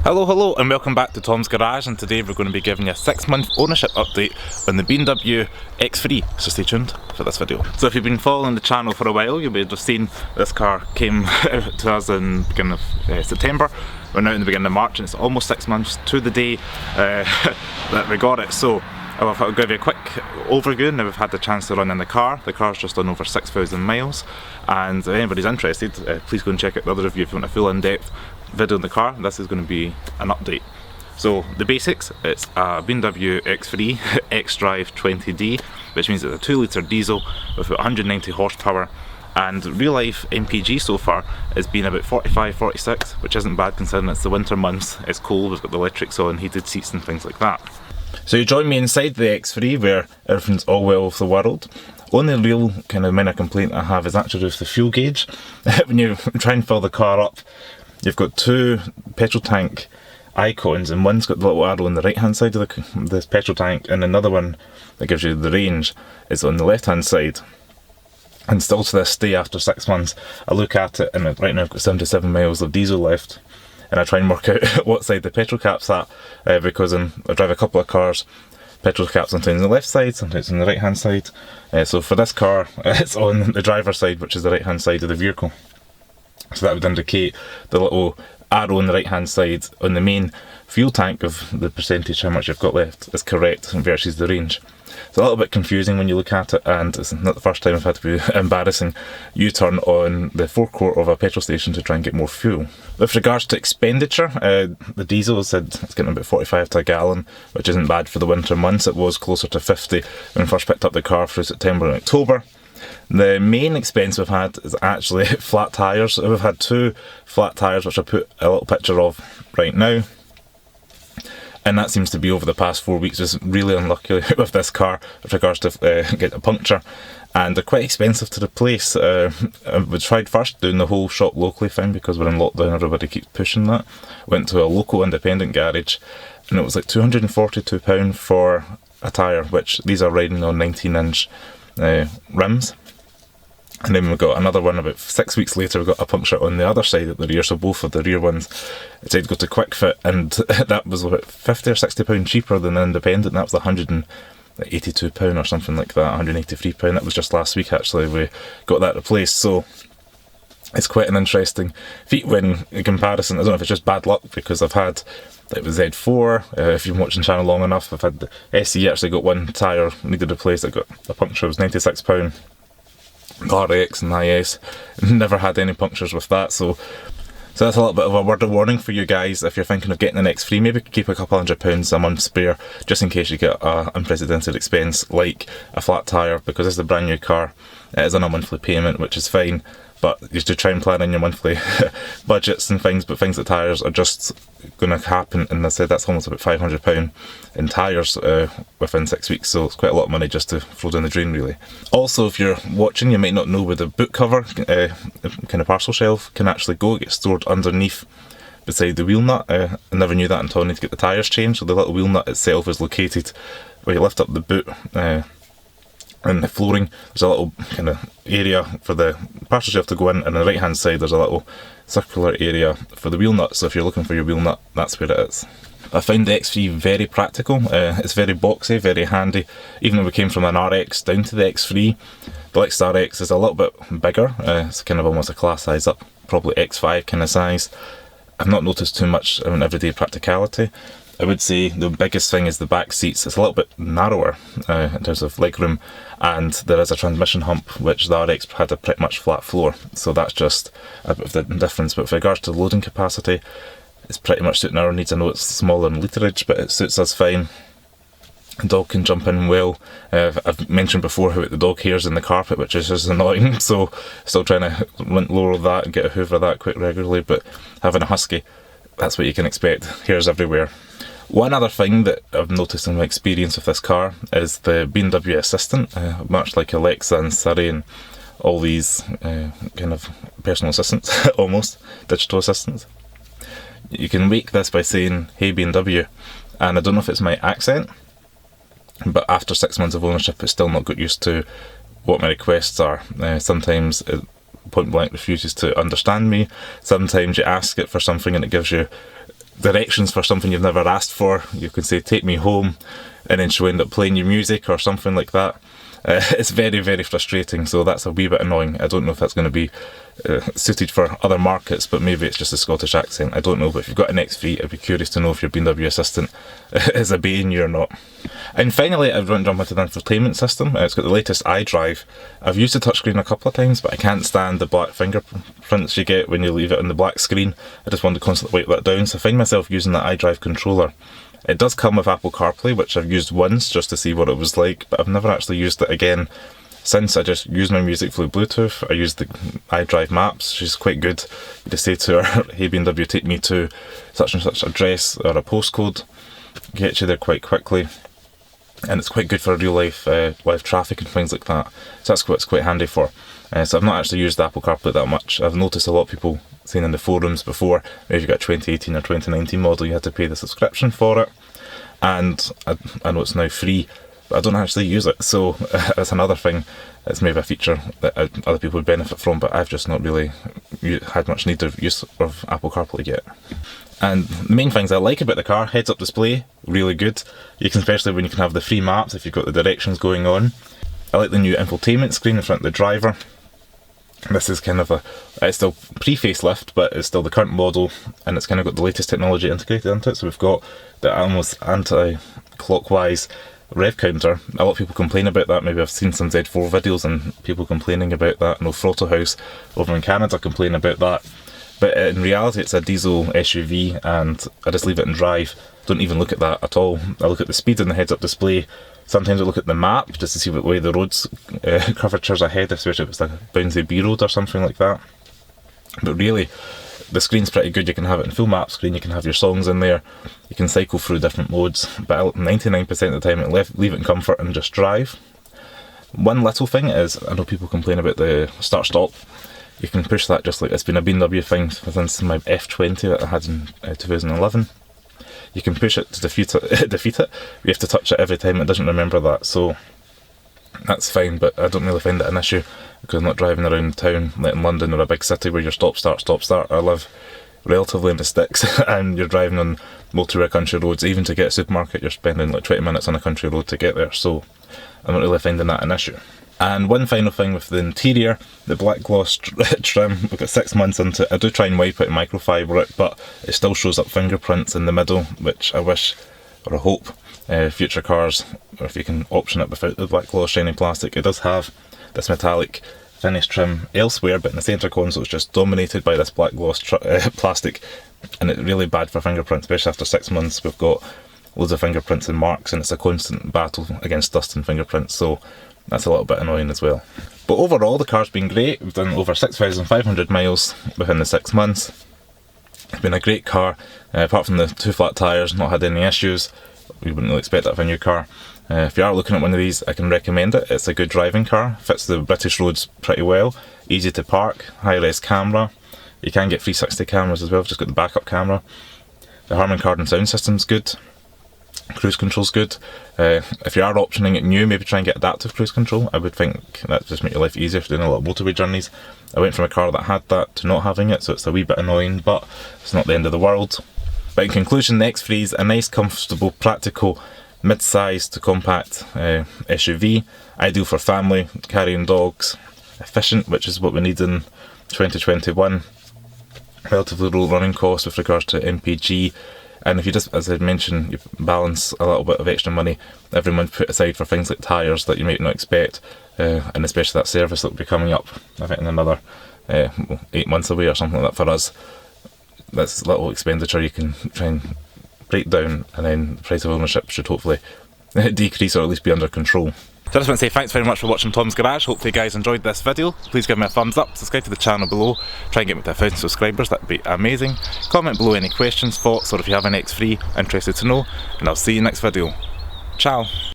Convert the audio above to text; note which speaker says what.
Speaker 1: Hello and welcome back to Tom's Garage, and today we're going to be giving you a 6-month ownership update on the BMW X3, so stay tuned for this video. So if you've been following the channel for a while, you'll be able to have seen this car came to us in the beginning of September. We're now in the beginning of March and it's almost 6 months to the day that we got it. So I'll give you a quick overview. Now we've had the chance to run in the car. The car's just done over 6,000 miles, and if anybody's interested, please go and check out the other review if you want a full in-depth video in the car. This is going to be an update. So the basics, it's a BMW X3 xdrive20d, which means it's a 2-litre diesel with about 190 horsepower, and real life MPG so far has been about 45-46, which isn't bad considering it's the winter months, it's cold, we've got the electrics on, heated seats and things like that. So you join me inside the X3 where everything's all well with the world. Only real kind of minor complaint I have is actually with the fuel gauge. When you try and fill the car up, you've got two petrol tank icons, and one's got the little arrow on the right hand side of this petrol tank, and another one that gives you the range is on the left hand side. And still to this day, after 6 months, I look at it and right now I've got 77 miles of diesel left, and I try and work out what side the petrol cap's at, because I drive a couple of cars, petrol cap's sometimes on the left side, sometimes on the right hand side. So for this car, it's on the driver's side, which is the right hand side of the vehicle. So that would indicate the little arrow on the right hand side on the main fuel tank of the percentage how much you've got left is correct versus the range. It's a little bit confusing when you look at it, and it's not the first time I've had to be embarrassing U-turn on the forecourt of a petrol station to try and get more fuel. With regards to expenditure, the diesel said it's getting about 45 to a gallon, which isn't bad for the winter months. It was closer to 50 when I first picked up the car through September and October. The main expense we've had is actually flat tyres. We've had 2 flat tyres, which I put a little picture of right now. And that seems to be over the past 4 weeks. Just really unlucky with this car with regards to getting a puncture. And they're quite expensive to replace. We tried first doing the whole shop locally thing because we're in lockdown, everybody keeps pushing that. Went to a local independent garage and it was like £242 for a tyre, which these are riding on 19-inch rims. And then we got another one about 6 weeks later, we got a puncture on the other side at the rear, so both of the rear ones decided to go to Quick Fit, and that was about £50 or £60 cheaper than the independent. That was £182 or something like that, £183. That was just last week actually we got that replaced. So it's quite an interesting feat when in comparison. I don't know if it's just bad luck because I've had like the Z4, if you've been watching the channel long enough, I've had the SE actually got one tyre needed replaced. I got a puncture, it was £96. The RX and IS, never had any punctures with that, so that's a little bit of a word of warning for you guys. If you're thinking of getting an X3, maybe keep a couple £100 a month spare just in case you get an unprecedented expense like a flat tyre, because this is a brand new car. It is on a monthly payment, which is fine, but you should try and plan in your monthly budgets and things, but things like tyres are just going to happen, and I said that's almost about £500 in tyres within 6 weeks, so it's quite a lot of money just to throw down the drain really. Also, if you're watching, you might not know where the boot cover, kind of parcel shelf, can actually go. It gets stored underneath beside the wheel nut. I never knew that until I need to get the tyres changed. So the little wheel nut itself is located where you lift up the boot, and the flooring, there's a little kind of area for the parcel shelf to go in, and on the right hand side there's a little circular area for the wheel nut, so if you're looking for your wheel nut, that's where it is. I found the X3 very practical. It's very boxy, very handy. Even though we came from an RX down to the X3, the next RX is a little bit bigger. It's kind of almost a class size up, probably X5 kind of size. I've not noticed too much in everyday practicality. I would say the biggest thing is the back seats. It's a little bit narrower in terms of legroom, and there is a transmission hump, which the RX had a pretty much flat floor, so that's just a bit of the difference. But with regards to loading capacity, it's pretty much suiting our needs. I know it's smaller in literage, but it suits us fine. The dog can jump in well. I've mentioned before how the dog hairs in the carpet, which is just annoying, so still trying to lower that and get a hoover of that quite regularly, but having a husky, that's what you can expect, hairs everywhere. One other thing that I've noticed in my experience with this car is the BMW Assistant, much like Alexa and Siri and all these kind of personal assistants, almost, digital assistants. You can wake this by saying, "Hey BMW," and I don't know if it's my accent, but after 6 months of ownership it's still not got used to what my requests are. Sometimes it point blank refuses to understand me, sometimes you ask it for something and it gives you directions for something you've never asked for. You can say take me home, and then she'll end up playing your music or something like that. It's very, very frustrating, so that's a wee bit annoying. I don't know if that's going to be suited for other markets, but maybe it's just a Scottish accent, I don't know. But if you've got an X3, I'd be curious to know if your BMW Assistant is obeying you or not. And finally, I've jump into the infotainment system. It's got the latest iDrive. I've used the touchscreen a couple of times, but I can't stand the black fingerprints you get when you leave it on the black screen. I just want to constantly wipe that down, so I find myself using the iDrive controller. It does come with Apple CarPlay, which I've used once just to see what it was like, but I've never actually used it again since. I just use my music through Bluetooth. I use the iDrive maps. She's quite good. You just say to her, hey BMW, take me to such and such address or a postcode. Get you there quite quickly. And it's quite good for real life live traffic and things like that. So that's what it's quite handy for. So I've not actually used Apple CarPlay that much. I've noticed a lot of people saying in the forums before, maybe if you got a 2018 or 2019 model, you had to pay the subscription for it. And I know it's now free, but I don't actually use it. So that's another thing. It's maybe a feature that other people would benefit from, but I've just not really had much need of use of Apple CarPlay yet. And the main things I like about the car, heads-up display, really good. You can, especially when you can have the free maps if you've got the directions going on. I like the new infotainment screen in front of the driver. This is kind of it's still pre-facelift, but it's still the current model, and it's kind of got the latest technology integrated into it. So we've got the almost anti-clockwise rev counter. A lot of people complain about that. Maybe I've seen some Z4 videos and people complaining about that. I know Throttle House over in Canada complain about that. But in reality it's a diesel SUV, and I just leave it in drive. Don't even look at that at all. I look at the speed in the heads-up display. Sometimes I look at the map just to see what way the road's curvatures ahead, especially if it's like a bouncy B road or something like that. But really, the screen's pretty good. You can have it in full map screen, you can have your songs in there, you can cycle through different modes, but 99% of the time I leave it in comfort and just drive. One little thing is, I know people complain about the start-stop. You can push that just like it's been a BMW thing since my F20 that I had in 2011. You can push it to defeat it. You have to touch it every time, it doesn't remember that, so that's fine, but I don't really find it an issue because I'm not driving around town like in London or a big city where you're stop, start. I live relatively in the sticks and you're driving on motorway country roads. Even to get a supermarket, you're spending like 20 minutes on a country road to get there, so I'm not really finding that an issue. And one final thing with the interior, the black gloss trim, we've got 6 months into it. I do try and wipe it and microfiber it, but it still shows up fingerprints in the middle, which I wish, or I hope, future cars, or if you can option it without the black gloss shiny plastic. It does have this metallic finish trim elsewhere, but in the centre console it's just dominated by this black gloss plastic, and it's really bad for fingerprints, especially after 6 months. We've got loads of fingerprints and marks, and it's a constant battle against dust and fingerprints, so that's a little bit annoying as well. But overall the car's been great. We've done over 6,500 miles within the 6 months. It's been a great car, apart from the 2 flat tyres, not had any issues. We wouldn't really expect that of a new car. If you are looking at one of these, I can recommend it. It's a good driving car, fits the British roads pretty well, easy to park, high-res camera. You can get 360 cameras as well, I've just got the backup camera. The Harman Kardon sound system's good. Cruise control's good. If you are optioning it new, maybe try and get adaptive cruise control. I would think that just make your life easier if you're doing a lot of motorway journeys. I went from a car that had that to not having it, so it's a wee bit annoying, but it's not the end of the world. But in conclusion, the X3 is a nice, comfortable, practical, mid-sized to compact SUV, ideal for family, carrying dogs, efficient, which is what we need in 2021, relatively low running costs with regards to MPG. And if you just, as I mentioned, you balance a little bit of extra money every month put aside for things like tyres that you might not expect, and especially that service that will be coming up, I think in another 8 months away or something like that for us. That's little expenditure you can try and break down, and then the price of ownership should hopefully decrease or at least be under control. So I just want to say thanks very much for watching Tom's Garage. Hopefully you guys enjoyed this video. Please give me a thumbs up, subscribe to the channel below, try and get me to 1,000 subscribers, that'd be amazing. Comment below any questions, thoughts, or if you have an X3 interested to know, and I'll see you next video. Ciao!